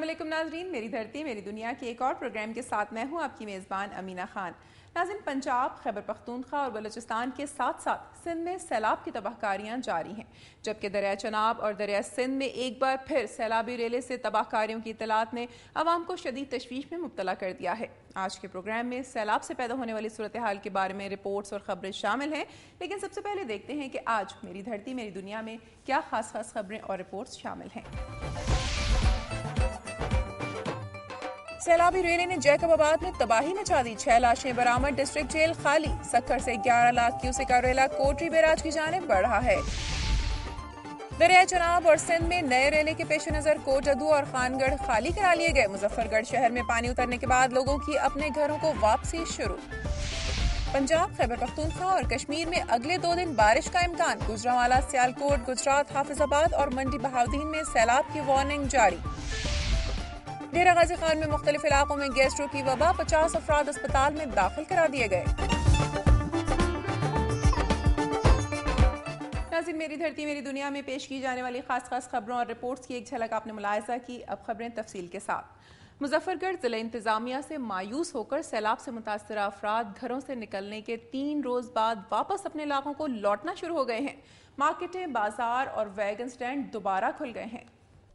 السلام علیکم ناظرین، میری دھرتی میری دنیا کے ایک اور پروگرام کے ساتھ میں ہوں آپ کی میزبان امینہ خان۔ ناظرین، پنجاب، خیبر پختونخوا اور بلوچستان کے ساتھ ساتھ سندھ میں سیلاب کی تباہ کاریاں جاری ہیں، جبکہ دریائے چناب اور دریائے سندھ میں ایک بار پھر سیلابی ریلے سے تباہ کاریوں کی اطلاعات نے عوام کو شدید تشویش میں مبتلا کر دیا ہے۔ آج کے پروگرام میں سیلاب سے پیدا ہونے والی صورتحال کے بارے میں رپورٹس اور خبریں شامل ہیں، لیکن سب سے پہلے دیکھتے ہیں کہ آج میری دھرتی میری دنیا میں کیا خاص خبریں اور رپورٹس شامل ہیں۔ سیلابی ریلے نے جیکب آباد میں تباہی مچا دی، 6 لاشیں برآمد، ڈسٹرکٹ جیل خالی، سکھر سے 11 لاکھ کیوسک کا ریلا کوٹری بیراج کی جانب بڑھ رہا ہے۔ دریائے چناب اور سندھ میں نئے ریلے کے پیش نظر کوٹدو اور خان گڑھ خالی کرا لیے گئے، مظفر گڑھ شہر میں پانی اترنے کے بعد لوگوں کی اپنے گھروں کو واپسی شروع۔ پنجاب، خیبر پختونخوا اور کشمیر میں اگلے 2 دن بارش کا امکان، گوجرانوالا، سیالکوٹ، گجرات، حافظ آباد اور منڈی بہاؤدین میں سیلاب کی وارننگ جاری۔ ڈیرہ غازی خان میں مختلف علاقوں میں گیسٹرو کی وبا، 50 افراد اسپتال میں داخل کرا دیے گئے۔ ناظرین، میری دھرتی میری دنیا میں پیش کی جانے والی خاص خبروں اور رپورٹس کی ایک جھلک آپ نے ملاحظہ کی، اب خبریں تفصیل کے ساتھ۔ مظفر گڑھ ضلع انتظامیہ سے مایوس ہو کر سیلاب سے متاثرہ افراد گھروں سے نکلنے کے 3 روز بعد واپس اپنے علاقوں کو لوٹنا شروع ہو گئے ہیں۔ مارکیٹیں، بازار اور ویگن سٹینڈ دوبارہ کھل گئے ہیں۔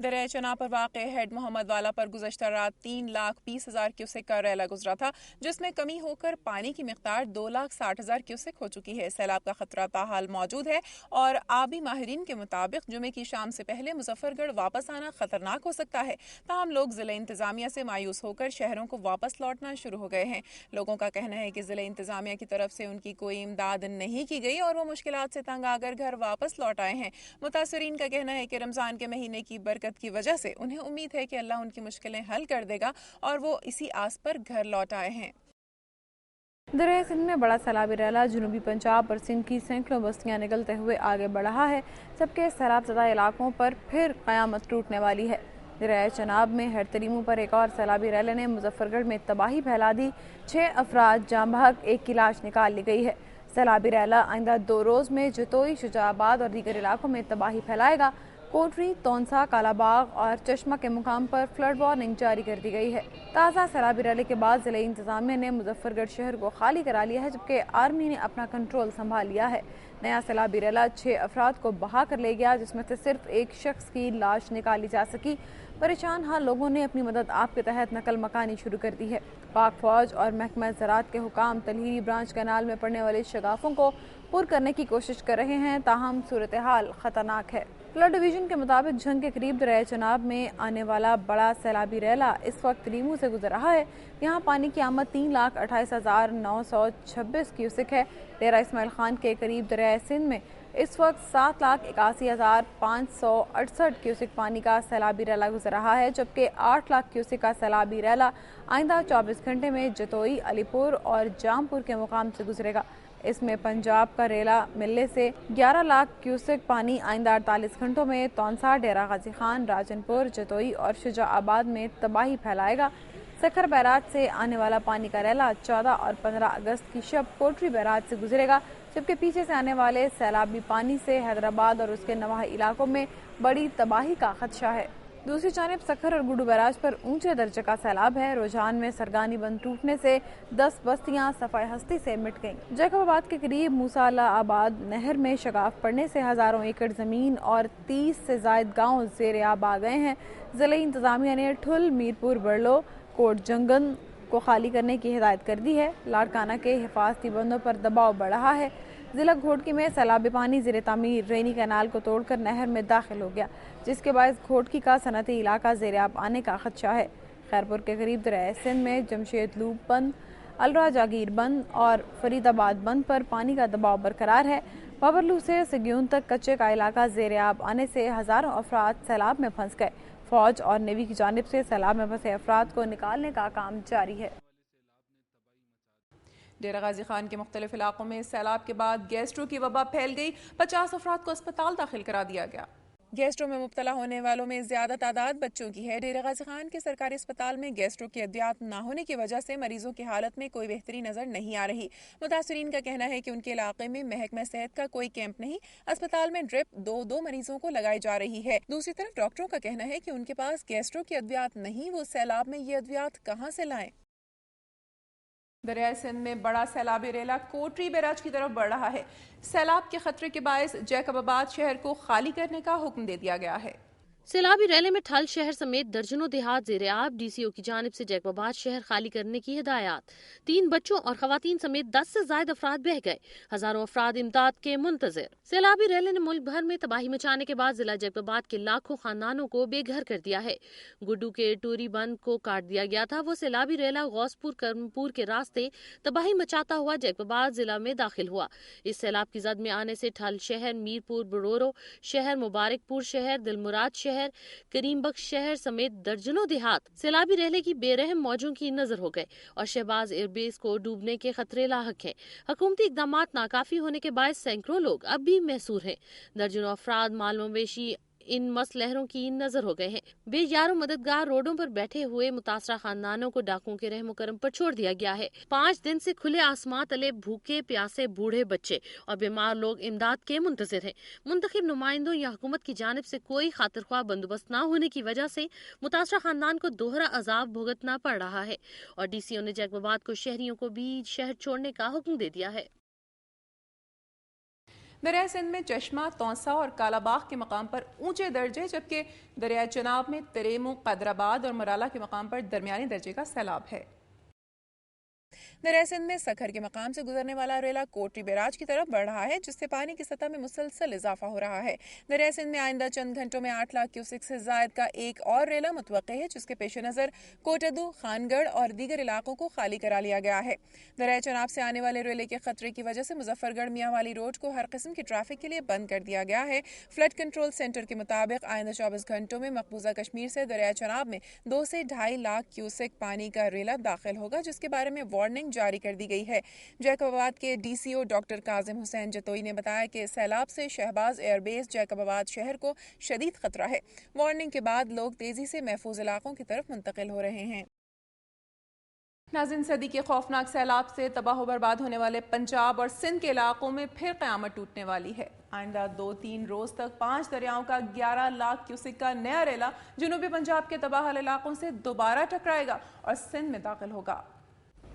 دریائے چناب پر واقع ہیڈ محمد والا پر گزشتہ رات 3,20,000 کیوسک کا ریلا گزرا تھا، جس میں کمی ہو کر پانی کی مقدار 2,60,000 کیوسک ہو چکی ہے۔ سیلاب کا خطرہ تاحال موجود ہے اور آبی ماہرین کے مطابق جمعے کی شام سے پہلے مظفر گڑھ واپس آنا خطرناک ہو سکتا ہے۔ تاہم لوگ ضلع انتظامیہ سے مایوس ہو کر شہروں کو واپس لوٹنا شروع ہو گئے ہیں۔ لوگوں کا کہنا ہے کہ ضلع انتظامیہ کی طرف سے ان کی کوئی امداد نہیں کی گئی اور وہ مشکلات سے تنگ آ کر گھر واپس لوٹ آئے ہیں۔ متاثرین کا کہنا ہے کہ رمضان کے مہینے کی برکت کی وجہ سے انہیں امید ہے کہ اللہ ان کی مشکلیں حل کر دے گا اور وہ اسی آس پر گھر لوٹ آئے ہیں۔ دریائے سندھ میں بڑا سیلابی ریلا جنوبی پنجاب اور سندھ کی سینکڑوں بستیاں نکلتے ہوئے آگے بڑھ رہا ہے، جبکہ سیلاب زدہ علاقوں پر پھر قیامت ٹوٹنے والی ہے۔ دریائے چناب میں ہر تریموں پر ایک اور سیلابی ریلے نے مظفر گڑھ میں تباہی پھیلا دی، 6 افراد جاں بحق، 1 کی لاش نکال لی گئی ہے۔ سیلابی ریلا آئندہ 2 روز میں جتوئی، شجاع آباد اور دیگر علاقوں میں تباہی پھیلائے گا۔ کوٹری، تونسا، کالا باغ اور چشمہ کے مقام پر فلڈ وارننگ جاری کر دی گئی ہے۔ تازہ سیلابی ریلے کے بعد ضلع انتظامیہ نے مظفر گڑھ شہر کو خالی کرا لیا ہے، جبکہ آرمی نے اپنا کنٹرول سنبھال لیا ہے۔ نیا سیلابی ریلا 6 افراد کو بہا کر لے گیا، جس میں سے صرف 1 شخص کی لاش نکالی جا سکی۔ پریشان حال لوگوں نے اپنی مدد آپ کے تحت نقل مکانی شروع کر دی ہے۔ پاک فوج اور محکمہ زراعت کے حکام تلہیری برانچ کینال میں پڑنے والے شگافوں کو پر کرنے کی کوشش کر رہے ہیں، تاہم صورتحال خطرناک ہے۔ فلڈ ڈویژن کے مطابق جھنگ کے قریب دریائے چناب میں آنے والا بڑا سیلابی ریلا اس وقت ریمو سے گزر رہا ہے۔ یہاں پانی کی آمد 3,28,926 کیوسک ہے۔ ڈیرہ اسماعیل خان کے قریب دریائے سندھ میں اس وقت 7,81,568 کیوسک پانی کا سیلابی ریلا گزر رہا ہے، جبکہ 8 لاکھ کیوسک کا سیلابی ریلا آئندہ 24 گھنٹے میں جتوئی، علی پور اور جام پور کے مقام سے گزرے گا۔ اس میں پنجاب کا ریلا ملنے سے 11 لاکھ کیوسک پانی آئندہ 48 گھنٹوں میں تونسا، ڈیرہ غازی خان، راجن پور، جتوئی اور شجاع آباد میں تباہی پھیلائے گا۔ سکھر بیراج سے آنے والا پانی کا ریلا 14 اور 15 اگست کی شب کوٹری بیراج سے گزرے گا، جبکہ پیچھے سے آنے والے سیلابی پانی سے حیدرآباد اور اس کے نواحی علاقوں میں بڑی تباہی کا خدشہ ہے۔ دوسری جانب سکھر اور گڈو بیراج پر اونچے درجے کا سیلاب ہے۔ رجحان میں سرگانی بند ٹوٹنے سے 10 بستیاں صفحہ ہستی سے مٹ گئیں۔ جیکب آباد کے قریب موسیٰ آباد نہر میں شگاف پڑنے سے ہزاروں ایکڑ زمین اور 30 سے زائد گاؤں زیر آب آ گئے ہیں۔ ضلعی انتظامیہ نے ٹھل، میرپور، برلو، کوٹ جنگن کو خالی کرنے کی ہدایت کر دی ہے۔ لاڑکانہ کے حفاظتی بندوں پر دباؤ بڑھ رہا ہے۔ ضلع گھوٹکی میں سیلابی پانی زیر تعمیر رینی کینال کو توڑ کر نہر میں داخل ہو گیا، جس کے باعث گھوٹکی کا صنعتی علاقہ زیر آب آنے کا خدشہ ہے۔ خیرپور کے قریب دریائے سندھ میں جمشید لوپ بند، الرا جاگیر بند اور فرید آباد بند پر پانی کا دباؤ برقرار ہے۔ بابرلو سے سگیون تک کچے کا علاقہ زیر آب آنے سے ہزاروں افراد سیلاب میں پھنس گئے۔ فوج اور نیوی کی جانب سے سیلاب میں پھنسے افراد کو نکالنے کا کام جاری ہے۔ ڈیرہ غازی خان کے مختلف علاقوں میں سیلاب کے بعد گیسٹرو کی وبا پھیل گئی، 50 افراد کو اسپتال داخل کرا دیا گیا۔ گیسٹرو میں مبتلا ہونے والوں میں زیادہ تعداد بچوں کی ہے۔ ڈیرہ غازی خان کے سرکاری اسپتال میں گیسٹرو کے ادویات نہ ہونے کی وجہ سے مریضوں کی حالت میں کوئی بہتری نظر نہیں آ رہی۔ متاثرین کا کہنا ہے کہ ان کے علاقے میں محکمہ صحت کا کوئی کیمپ نہیں، اسپتال میں ڈرپ دو مریضوں کو لگائی جا رہی ہے۔ دوسری طرف ڈاکٹروں کا کہنا ہے کہ ان کے پاس گیسٹرو کے ادویات نہیں، وہ سیلاب میں یہ ادویات کہاں سے لائیں۔ دریائے سندھ میں بڑا سیلابی ریلا کوٹری بیراج کی طرف بڑھ رہا ہے۔ سیلاب کے خطرے کے باعث جیکب آباد شہر کو خالی کرنے کا حکم دے دیا گیا ہے۔ سیلابی ریلے میں ٹھل شہر سمیت درجنوں دیہات زیر آب، ڈی سی او کی جانب سے جیکب آباد شہر خالی کرنے کی ہدایات۔ 3 بچوں اور خواتین سمیت 10 سے زائد افراد بہہ گئے، ہزاروں افراد امداد کے منتظر۔ سیلابی ریلے نے ملک بھر میں تباہی مچانے کے بعد ضلع جیکب آباد کے لاکھوں خاندانوں کو بے گھر کر دیا ہے۔ گڈو کے ٹوری بند کو کاٹ دیا گیا تھا، وہ سیلابی ریلا غوث پور کرمپور کے راستے تباہی مچاتا ہوا جیکب آباد ضلع میں داخل ہوا۔ اس سیلاب کی زد میں آنے سے ٹھل شہر، میرپور بڑورو شہر، مبارک پور شہر، دلمراد شہر، کریم بخش شہر سمیت درجنوں دیہات سیلابی ریلے کی بے رحم موجوں کی نظر ہو گئے اور شہباز ایئر بیس کو ڈوبنے کے خطرے لاحق ہیں۔ حکومتی اقدامات ناکافی ہونے کے باعث سینکڑوں لوگ اب بھی محصور ہیں۔ درجنوں افراد مال مویشی ان مس لہروں کی نظر ہو گئے ہیں۔ بے یار و مددگار روڈوں پر بیٹھے ہوئے متاثرہ خاندانوں کو ڈاکوؤں کے رحم و کرم پر چھوڑ دیا گیا ہے۔ 5 دن سے کھلے آسمان تلے بھوکے پیاسے بوڑھے بچے اور بیمار لوگ امداد کے منتظر ہیں۔ منتخب نمائندوں یا حکومت کی جانب سے کوئی خاطر خواہ بندوبست نہ ہونے کی وجہ سے متاثرہ خاندان کو دوہرا عذاب بھگتنا پڑ رہا ہے اور ڈی سی او نے جیکب آباد کو شہریوں کو بھی شہر چھوڑنے کا حکم دے دیا ہے۔ دریائے سندھ میں چشمہ، تونسا اور کالا باغ کے مقام پر اونچے درجے، جبکہ دریائے چناب میں تریمو، قدرآباد اور مرالا کے مقام پر درمیانی درجے کا سیلاب ہے۔ دریائے سندھ میں سکھر کے مقام سے گزرنے والا ریلا کوٹری بیراج کی طرف بڑھ رہا ہے، جس سے پانی کی سطح میں مسلسل اضافہ ہو رہا ہے۔ دریائے سندھ میں آئندہ چند گھنٹوں میں 8 لاکھ کیوسک سے زائد کا ایک اور ریلا متوقع ہے، جس کے پیش نظر کوٹدو، خان گڑھ اور دیگر علاقوں کو خالی کرا لیا گیا ہے۔ دریائے چناب سے آنے والے ریلے کے خطرے کی وجہ سے مظفر گڑھ میاں والی روڈ کو ہر قسم کی ٹریفک کے لیے بند کر دیا گیا ہے۔ فلڈ کنٹرول سینٹر کے مطابق آئندہ 24 گھنٹوں میں مقبوضہ کشمیر سے دریائے چناب میں 2 سے 2.5 لاکھ کیوسک پانی کا ریلا داخل ہوگا، جس کے بارے میں وارننگ جاری کر دی گئی ہے۔ جیکب آباد کے ڈی سی او ڈاکٹر کاظم حسین جتوئی نے بتایا کہ سیلاب سے شہباز ایئر بیس جیکب آباد شہر کو شدید خطرہ ہے۔ وارننگ کے بعد لوگ تیزی سے محفوظ علاقوں کی طرف منتقل ہو رہے ہیں۔ ناظرین، صدی کے خوفناک سیلاب سے تباہ و برباد ہونے والے پنجاب اور سندھ کے علاقوں میں پھر قیامت ٹوٹنے والی ہے۔ آئندہ 2-3 روز تک 5 دریاؤں کا 11 لاکھ کیوسک کا نیا ریلا جنوبی پنجاب کے تباہ حال علاقوں سے دوبارہ ٹکرائے گا اور سندھ میں داخل ہوگا۔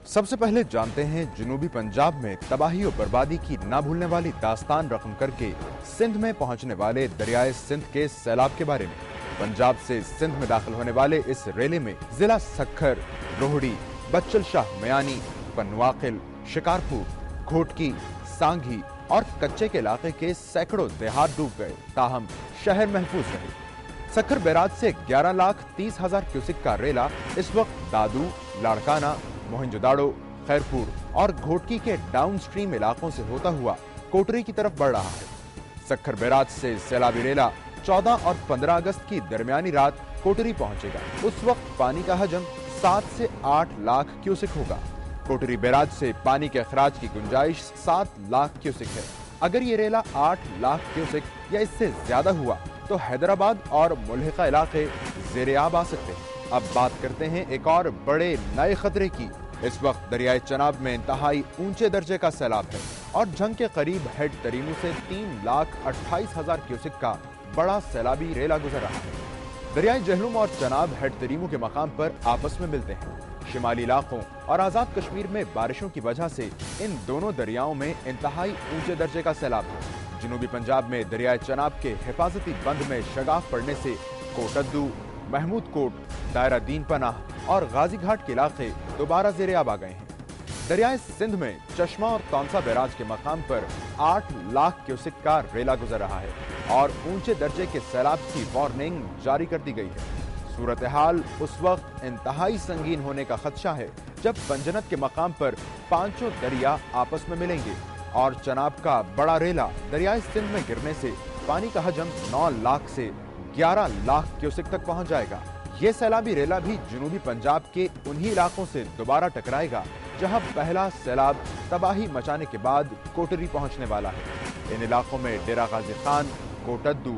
سب سے پہلے جانتے ہیں جنوبی پنجاب میں تباہی و بربادی کی نہ بھولنے والی داستان رقم کر کے سندھ میں پہنچنے والے دریائے سندھ کے سیلاب کے بارے میں۔ پنجاب سے سندھ میں داخل ہونے والے اس ریلے میں ضلع سکھر، روہڑی، بچل شاہ میانی، پنواقل، شکارپور، گھوٹکی، سانگھی اور کچے کے علاقے کے سینکڑوں دیہات ڈوب گئے، تاہم شہر محفوظ رہے۔ سکھر بیراج سے 11,30,000 کیوسک کا ریلا اس وقت دادو، لاڑکانہ، موہنجو داڑو، خیرپور اور گھوٹکی کے ڈاؤن سٹریم علاقوں سے ہوتا ہوا کوٹری کی طرف بڑھ رہا ہے۔ سکھر بیراج سے سیلابی ریلا 14 اور 15 اگست کی درمیانی رات کوٹری پہنچے گا۔ اس وقت پانی کا حجم 7 سے 8 لاکھ کیوسک ہوگا۔ کوٹری بیراج سے پانی کے اخراج کی گنجائش 7 لاکھ کیوسک ہے۔ اگر یہ ریلا 8 لاکھ کیوسک یا اس سے زیادہ ہوا تو حیدرآباد اور ملحقہ علاقے زیر آب آ سکتے ہیں۔ اب بات کرتے ہیں ایک اور بڑے نئے خطرے کی۔ اس وقت دریائے چناب میں انتہائی اونچے درجے کا سیلاب ہے اور جھنگ کے قریب ہیڈ تریمو سے 3,28,000 کیوسک کا بڑا سیلابی ریلا گزر رہا ہے۔ دریائے جہلم اور چناب ہیڈ تریمو کے مقام پر آپس میں ملتے ہیں۔ شمالی علاقوں اور آزاد کشمیر میں بارشوں کی وجہ سے ان دونوں دریاؤں میں انتہائی اونچے درجے کا سیلاب ہے۔ جنوبی پنجاب میں دریائے چناب کے حفاظتی بند میں شگاف پڑنے سے کوٹدو، محمود کوٹ، دائرہ دین پناہ اور غازی گھاٹ کے علاقے دوبارہ زیر آب آ گئے ہیں۔ دریائے سندھ میں چشمہ اور تونسا بیراج کے مقام پر 8 لاکھ کیوسک کا ریلا گزر رہا ہے اور اونچے درجے کے سیلاب کی وارننگ جاری کر دی گئی ہے۔ صورتحال اس وقت انتہائی سنگین ہونے کا خدشہ ہے جب پنجنت کے مقام پر پانچوں دریا آپس میں ملیں گے اور چناب کا بڑا ریلا دریائے سندھ میں گرنے سے پانی کا حجم 9 لاکھ سے 11 لاکھ کیوسک تک پہنچ جائے گا۔ یہ سیلابی ریلا بھی جنوبی پنجاب کے انہی علاقوں سے دوبارہ ٹکرائے گا جہاں پہلا سیلاب تباہی مچانے کے بعد کوٹری پہنچنے والا ہے۔ ان علاقوں میں ڈیرہ غازی خان، کوٹدو،